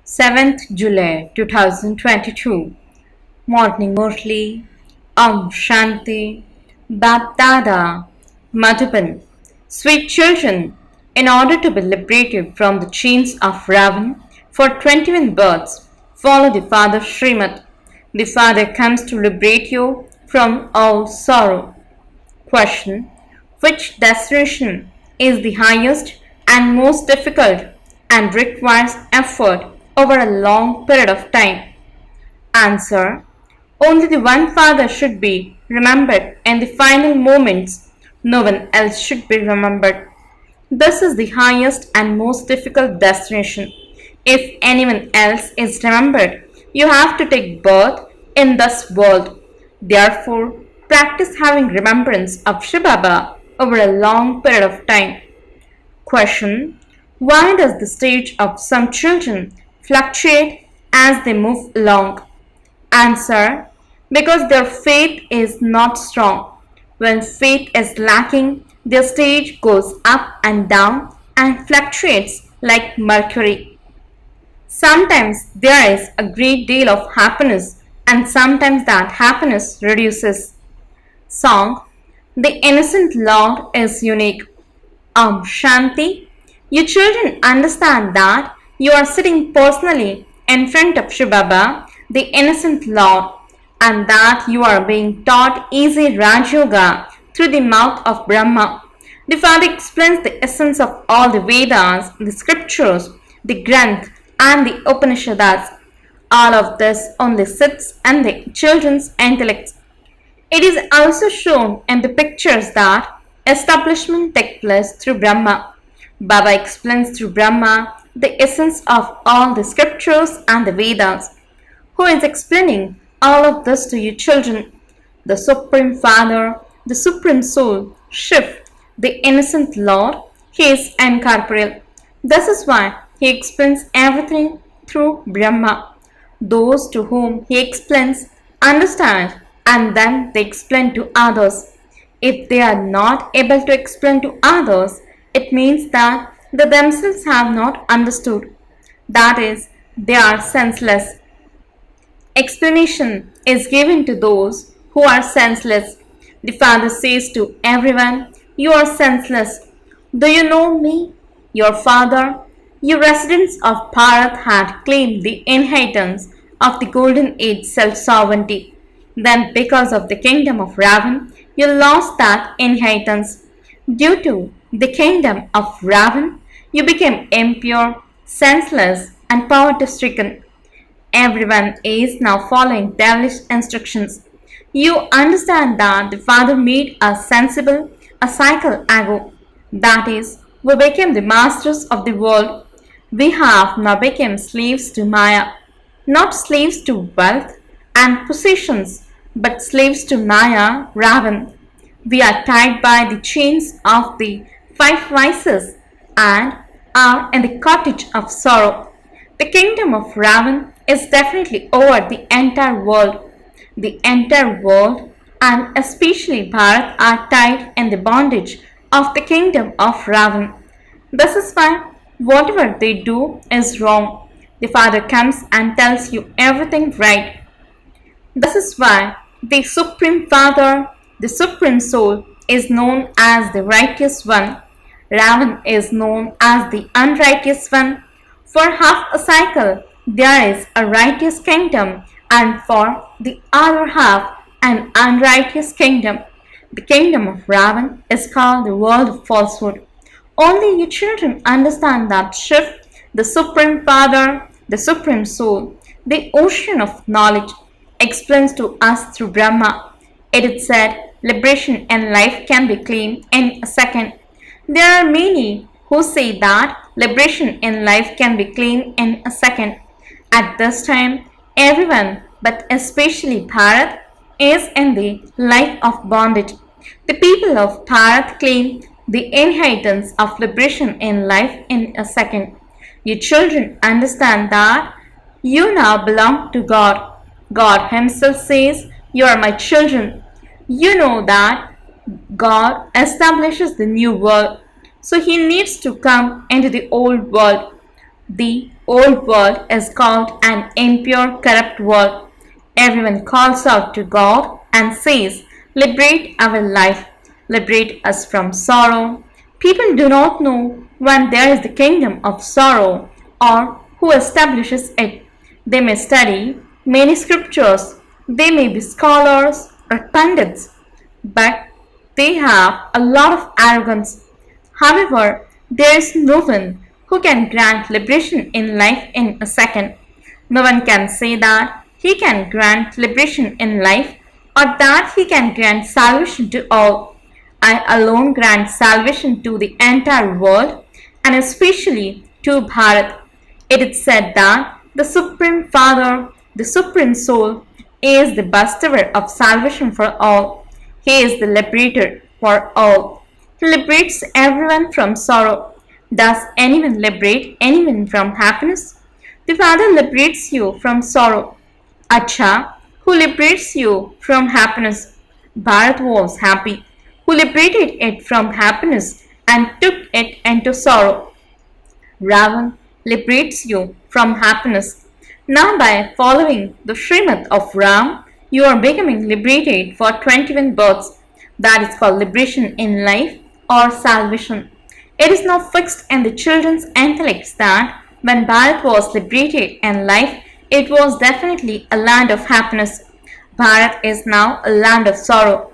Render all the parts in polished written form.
7th July 2022. Morning Murli. Shanti. BapDada. Madhuban. Sweet children, in order to be liberated from the chains of Ravan for 21 births, follow the Father Srimad. The Father comes to liberate you from all sorrow. Question: which destination is the highest and most difficult and requires effort over a long period of time? Answer: only the one Father should be remembered in the final moments. No one else should be remembered. This is the highest and most difficult destination. If anyone else is remembered, you have to take birth in this world. Therefore, practice having remembrance of shivbaba over a long period of time. Question: why does the stage of some children fluctuate as they move along? Answer: because their faith is not strong. When faith is lacking, their stage goes up and down and fluctuates like mercury. Sometimes there is a great deal of happiness, and sometimes that happiness reduces. Song: the innocent Lord is unique. Shanti. You children understand that you are sitting personally in front of shivbaba, the innocent Lord, and that you are being taught easy Raj Yoga through the mouth of Brahma. The Father explains the essence of all the Vedas, the scriptures, the Granth, and the Upanishads. All of this only sits in the children's intellects. It is also shown in the pictures that establishment takes place through Brahma. Baba explains through Brahma the essence of all the scriptures and the Vedas. Who is explaining all of this to you children? The Supreme Father, the Supreme Soul, Shiv, the innocent Lord. He is incorporeal. This is why he explains everything through Brahma. Those to whom he explains understand, and then they explain to others. If they are not able to explain to others, it means that they themselves have not understood. That is, they are senseless. Explanation is given to those who are senseless. The Father says to everyone, you are senseless. Do you know me? Your Father, you residents of Bharat had claimed the inheritance of the golden age self-sovereignty. Then because of the kingdom of Ravan, you lost that inheritance. Due to the kingdom of Ravan, you became impure, senseless, and poverty-stricken. Everyone is now following devilish instructions. You understand that the Father made us sensible, a cycle ago. That is, we became the masters of the world. We have now become slaves to Maya, not slaves to wealth and possessions, but slaves to Maya, Ravan. We are tied by the chains of the five vices and are in the cottage of sorrow. The kingdom of Ravan is definitely over the entire world. The entire world and especially Bharat are tied in the bondage of the kingdom of Ravan. This is why whatever they do is wrong. The Father comes and tells you everything right. This is why the Supreme Father, the Supreme Soul, is known as the righteous one. Ravan is known as the unrighteous one. For half a cycle, there is a righteous kingdom, and for the other half, an unrighteous kingdom. The kingdom of Ravan is called the world of falsehood. Only you children understand that Shiv, the Supreme Father, the Supreme Soul, the ocean of knowledge, explains to us through Brahma. It is said, liberation in life can be claimed in a second. There are many who say that liberation in life can be claimed in a second. At this time, everyone, but especially Bharat, is in the life of bondage. The people of Bharat claim the inheritance of liberation in life in a second. You children understand that you now belong to God. God Himself says, you are my children. You know that God establishes the new world, so He needs to come into the old world. The old world is called an impure, corrupt world. Everyone calls out to God and says, "Liberate our life, liberate us from sorrow." People do not know when there is the kingdom of sorrow or who establishes it. They may study many scriptures, they may be scholars or pundits, but they have a lot of arrogance. However, there is no one who can grant liberation in life in a second. No one can say that he can grant liberation in life or that he can grant salvation to all. I alone grant salvation to the entire world and especially to Bharat. It is said that the Supreme Father, the Supreme Soul, is the bestower of salvation for all. He is the liberator for all. He liberates everyone from sorrow. Does anyone liberate anyone from happiness? The Father liberates you from sorrow. Acha, who liberates you from happiness? Bharat was happy. Who liberated it from happiness and took it into sorrow? Ravan liberates you from happiness. Now, by following the Srimad of Ram, you are becoming liberated for 21 births. That is called liberation in life or salvation. It is now fixed in the children's intellects that when Bharat was liberated in life, it was definitely a land of happiness. Bharat is now a land of sorrow.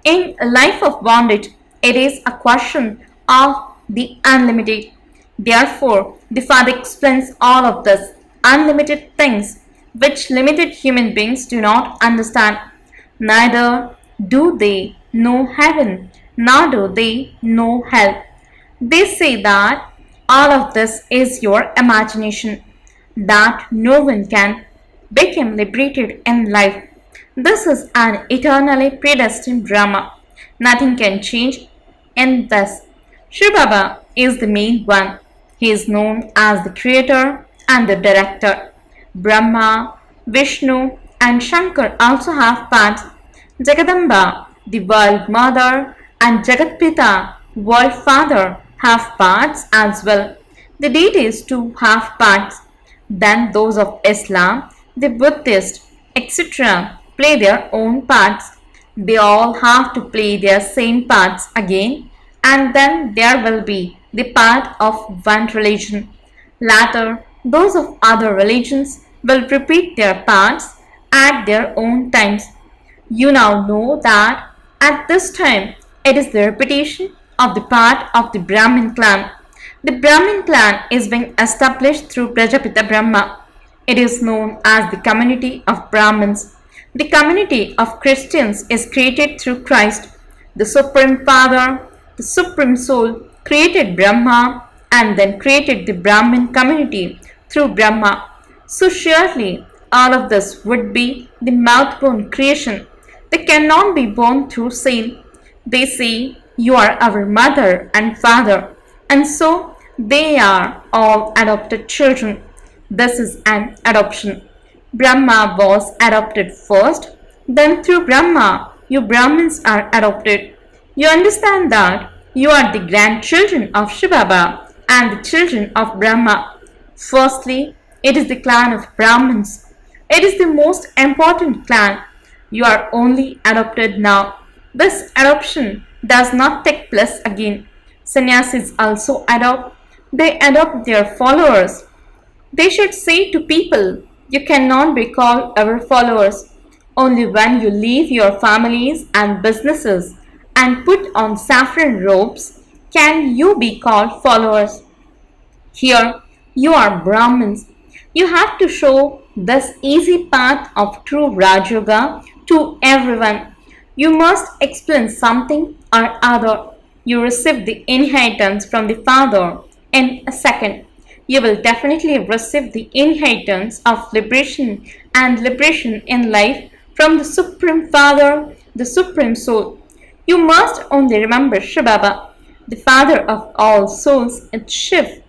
In a life of bondage, it is a question of the unlimited. Therefore, the Father explains all of this unlimited things which limited human beings do not understand. Neither do they know heaven, nor do they know hell. They say that all of this is your imagination, that no one can become liberated in life. This is an eternally predestined drama. Nothing can change in this. Shivbaba is the main one. He is known as the creator and the director. Brahma, Vishnu, and Shankar also have parts. Jagadamba, the world mother, and Jagatpita, world father, have parts as well. The deities too have parts. Then those of Islam, the Buddhist, etc., play their own parts. They all have to play their same parts again, and then there will be the part of one religion. Later, those of other religions will repeat their parts at their own times. You now know that at this time it is the repetition of the part of the Brahmin clan. The Brahmin clan is being established through Prajapita Brahma. It is known as the community of Brahmins. The community of Christians is created through Christ. The Supreme Father, the Supreme Soul, created Brahma and then created the Brahmin community through Brahma. So surely all of this would be the mouth-born creation. They cannot be born through sin. They say, "You are our mother and father," and so they are all adopted children. This is an adoption. Brahma was adopted first, then through Brahma, you Brahmins are adopted. You understand that you are the grandchildren of Shivbaba and the children of Brahma. Firstly, it is the clan of Brahmins. It is the most important clan. You are only adopted now. This adoption does not take place again. Sannyasis also adopt. They adopt their followers. They should say to people, "You cannot be called our followers." Only when you leave your families and businesses and put on saffron robes can you be called followers. Here you are Brahmins. You have to show this easy path of true Raj Yoga to everyone. You must explain something or other. You receive the inheritance from the Father in a second. You will definitely receive the inheritance of liberation and liberation in life from the Supreme Father, the Supreme Soul. You must only remember Shivbaba, the Father of all souls, and Shiv.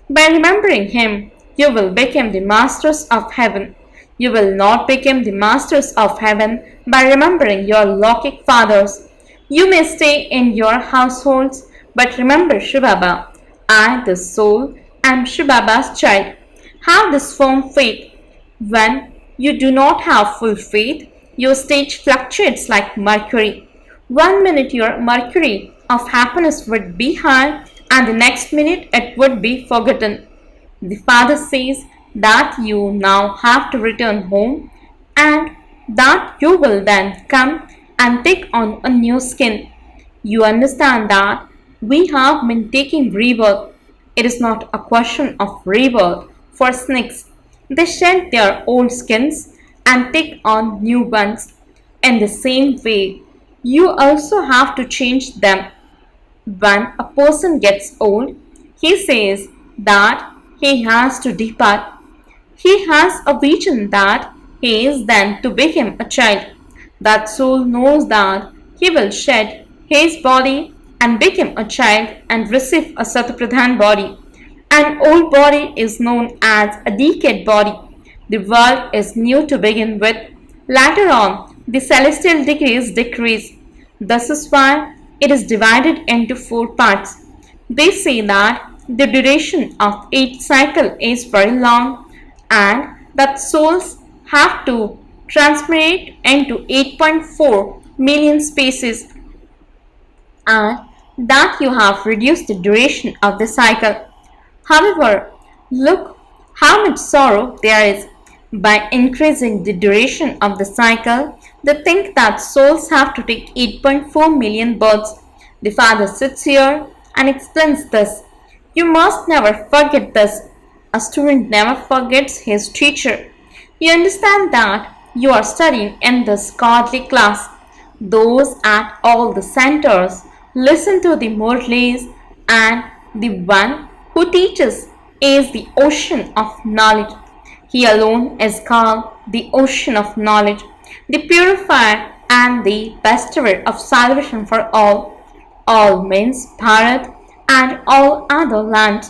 By remembering him, you will become the masters of heaven. You will not become the masters of heaven by remembering your Lokik fathers. You may stay in your households, but remember Shivbaba. I, the soul, am Shivababa's child. Have this firm faith. When you do not have full faith, your state fluctuates like mercury. 1 minute your mercury of happiness would be high, and the next minute it would be forgotten. The father says that you now have to return home, and that you will then come and take on a new skin. You understand that we have been taking rebirth. It is not a question of rebirth for snakes. They shed their old skins and take on new ones. In the same way, you also have to change them. When a person gets old, he says that he has to depart. He has a vision that he is then to become a child. That soul knows that he will shed his body and become a child and receive a Satapradhan body. An old body is known as a decayed body. The world is new to begin with. Later on, the celestial degrees decrease. This is why it is divided into 4 parts. They say that the duration of each cycle is very long, and that souls have to transmute into 8.4 million species, and that you have reduced the duration of the cycle. However, look how much sorrow there is. By increasing the duration of the cycle, they think that souls have to take 8.4 million births. The father sits here and explains this. You must never forget this. A student never forgets his teacher. You understand that you are studying in this godly class. Those at all the centers listen to the Murlis, and the one who teaches is the ocean of knowledge. He alone is called the ocean of knowledge, the purifier and the bestower of salvation for all. All means Bharat and all other lands.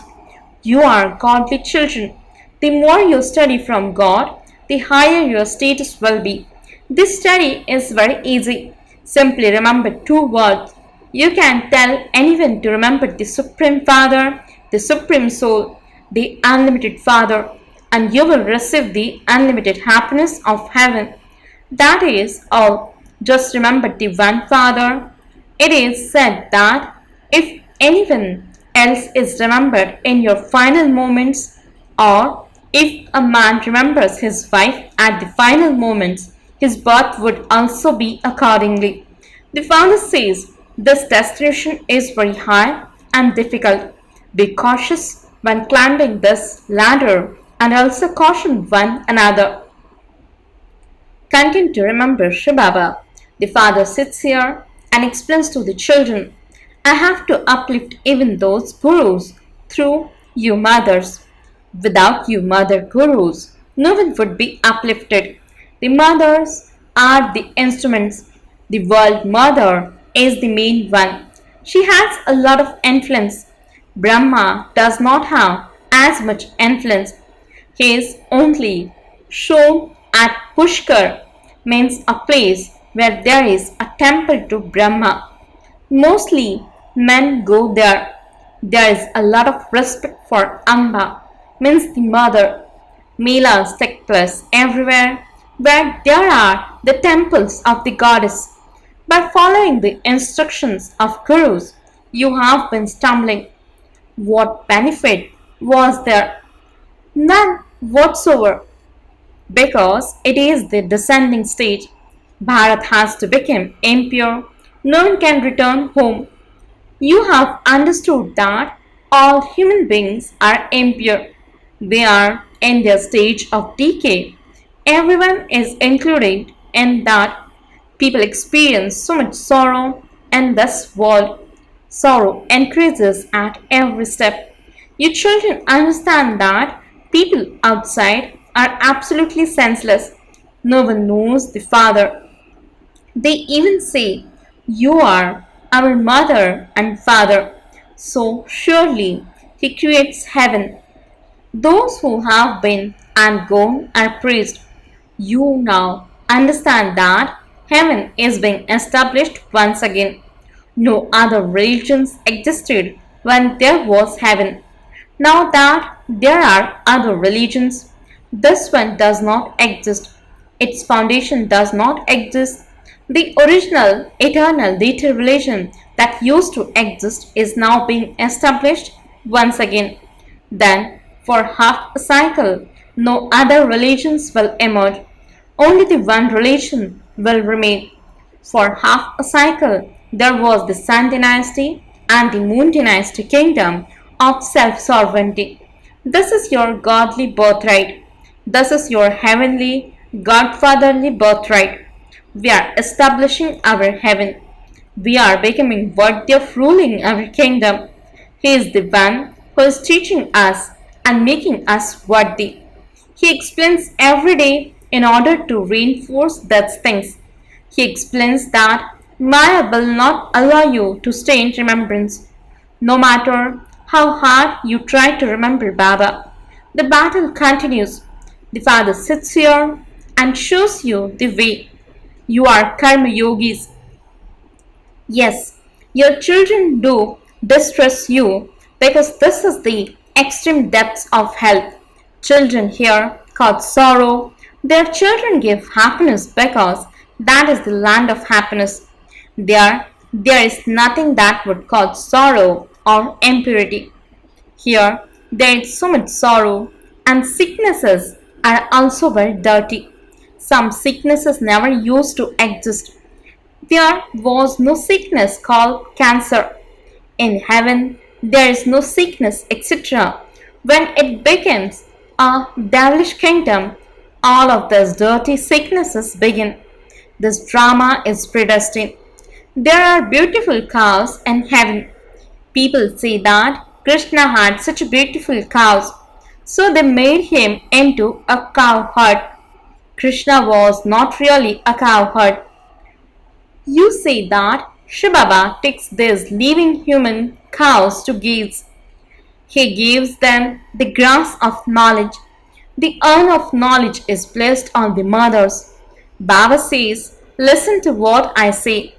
You are godly children. The more you study from God, the higher your status will be. This study is very easy. Simply remember 2 words. You can tell anyone to remember the Supreme Father, the Supreme Soul, the Unlimited Father, and you will receive the unlimited happiness of heaven. That is all. Just remember the one Father. It is said that if anyone else is remembered in your final moments, or if a man remembers his wife at the final moments, his birth would also be accordingly. The founder says this destination is very high and difficult. Be cautious when climbing this ladder, and also caution one another. Continue to remember Shivbaba. The father sits here and explains to the children, I have to uplift even those gurus through you mothers. Without you mother gurus, no one would be uplifted. The mothers are the instruments. The world mother is the main one. She has a lot of influence. Brahma does not have as much influence. He is only shown at Pushkar, means a place where there is a temple to Brahma. Mostly men go there. There is a lot of respect for Amba, means the mother. Melas take place everywhere where there are the temples of the goddess. By following the instructions of gurus, you have been stumbling. What benefit was there? None whatsoever, because it is the descending stage. Bharat has to become impure. No one can return home. You have understood that all human beings are impure. They are in their stage of decay. Everyone is included in that. People experience so much sorrow in this world. Sorrow increases at every step. You children understand that people outside are absolutely senseless. No one knows the Father. They even say, you are our mother and father. So surely He creates heaven. Those who have been and gone are praised. You now understand that heaven is being established once again. No other religions existed when there was heaven. Now that there are other religions, this one does not exist. Its foundation does not exist. The original, eternal data religion that used to exist is now being established once again. Then, for half a cycle, no other religions will emerge. Only the one religion will remain. For half a cycle, there was the Sun dynasty and the Moon dynasty kingdom of self sovereignty. This is your godly birthright. This is your heavenly, godfatherly birthright. We are establishing our heaven. We are becoming worthy of ruling our kingdom. He is the one who is teaching us and making us worthy. He explains every day in order to reinforce those things. He explains that Maya will not allow you to stay in remembrance. No matter how hard you try to remember Baba, the battle continues. The Father sits here and shows you the way. You are karma yogis. Yes, your children do distress you because this is the extreme depths of hell. Children here cause sorrow. Their children give happiness because that is the land of happiness. There is nothing that would cause sorrow or impurity. Here, there is so much sorrow, and sicknesses are also very dirty. Some sicknesses never used to exist. There was no sickness called cancer. In heaven, there is no sickness, etc. When it becomes a devilish kingdom, all of these dirty sicknesses begin. This drama is predestined. There are beautiful cows in heaven. People say that Krishna had such beautiful cows, so they made him into a cowherd. Krishna was not really a cowherd. You say that Shivbaba takes these living human cows to gaze. He gives them the grass of knowledge. The urn of knowledge is placed on the mothers. Baba says, listen to what I say.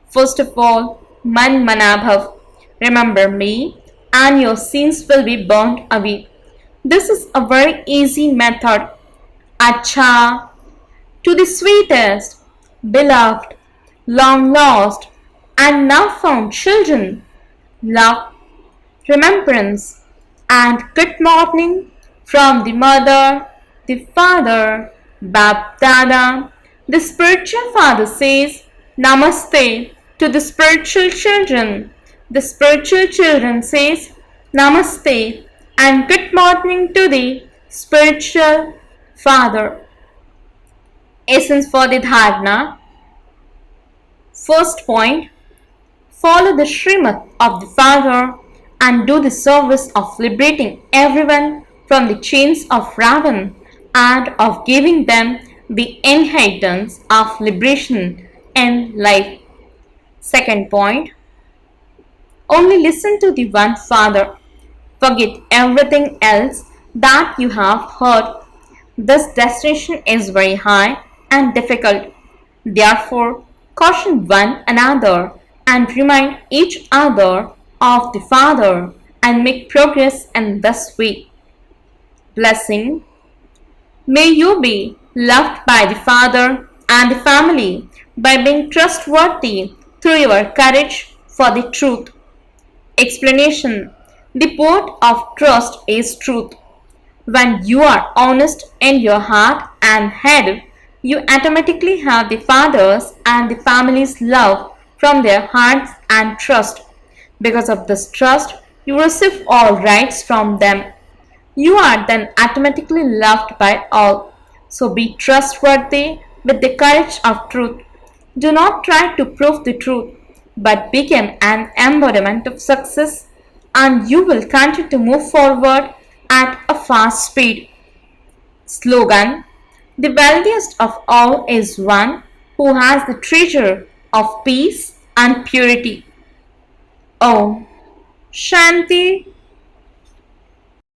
First of all, Man Manabhav. Remember me and your sins will be burnt away. This is a very easy method. Acha, to the sweetest, beloved, long lost, and now found children. Love, remembrance, and good morning from the mother, the father, BapDada. The spiritual father says Namaste to the spiritual children. The spiritual children says Namaste and good morning to the spiritual father. Essence for the dharana. First point, follow the Srimad of the Father and do the service of liberating everyone from the chains of Ravan and of giving them the inheritance of liberation in life. Second point, only listen to the one Father. Forget everything else that you have heard. This destination is very high and difficult. Therefore, caution one another and remind each other of the Father and make progress in this way. Blessing. May you be loved by the Father and the family by being trustworthy through your courage for the truth. Explanation. The port of trust is truth. When you are honest in your heart and head, you automatically have the Father's and the family's love from their hearts and trust. Because of this trust, you receive all rights from them. You are then automatically loved by all. So be trustworthy with the courage of truth. Do not try to prove the truth, but become an embodiment of success, and you will continue to move forward at a fast speed. Slogan. The wealthiest of all is one who has the treasure of peace and purity. Om Shanti